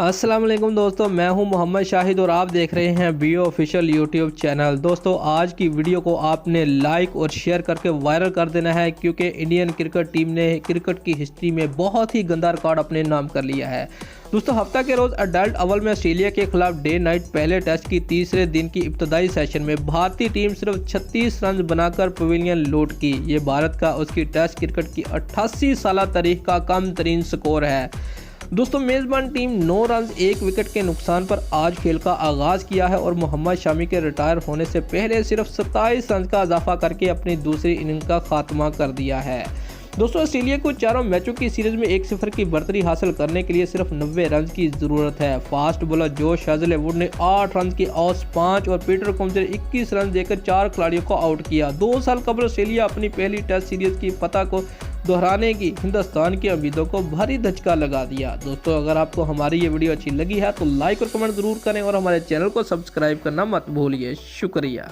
अस्सलाम वालेकुम दोस्तों, मैं हूं मोहम्मद शाहिद और आप देख रहे हैं बी ऑफिशियल यूट्यूब चैनल। दोस्तों आज की वीडियो को आपने लाइक और शेयर करके वायरल कर देना है, क्योंकि इंडियन क्रिकेट टीम ने क्रिकेट की हिस्ट्री में बहुत ही गंदा रिकॉर्ड अपने नाम कर लिया है। दोस्तों हफ्ता के रोज़ अडल्ट ओवल में ऑस्ट्रेलिया के खिलाफ डे नाइट पहले टेस्ट की तीसरे दिन की इब्तदाई सेशन में भारतीय टीम सिर्फ 36 रन बनाकर पवेलियन लौट की। ये भारत का उसकी टेस्ट क्रिकेट की 88 साल तारीख का कम तरीन स्कोर है। दोस्तों मेज़बान टीम 9 रन 1 विकेट के नुकसान पर आज खेल का आगाज़ किया है और मोहम्मद शमी के रिटायर होने से पहले सिर्फ 27 रन का इजाफा करके अपनी दूसरी इनिंग का खात्मा कर दिया है। दोस्तों ऑस्ट्रेलिया को चारों मैचों की सीरीज में 1-0 की बढ़तरी हासिल करने के लिए सिर्फ 90 रन की ज़रूरत है। फास्ट बॉलर जोश हेजलवुड ने 8 रन की औसत 5 और पीटर कॉम्स ने 21 रन देकर 4 खिलाड़ियों को आउट किया। 2 साल कबल ऑस्ट्रेलिया अपनी पहली टेस्ट सीरीज की फतह को दोहराने की हिंदुस्तान की उम्मीदों को भारी धचका लगा दिया। दोस्तों अगर आपको हमारी ये वीडियो अच्छी लगी है तो लाइक और कमेंट ज़रूर करें और हमारे चैनल को सब्सक्राइब करना मत भूलिए। शुक्रिया।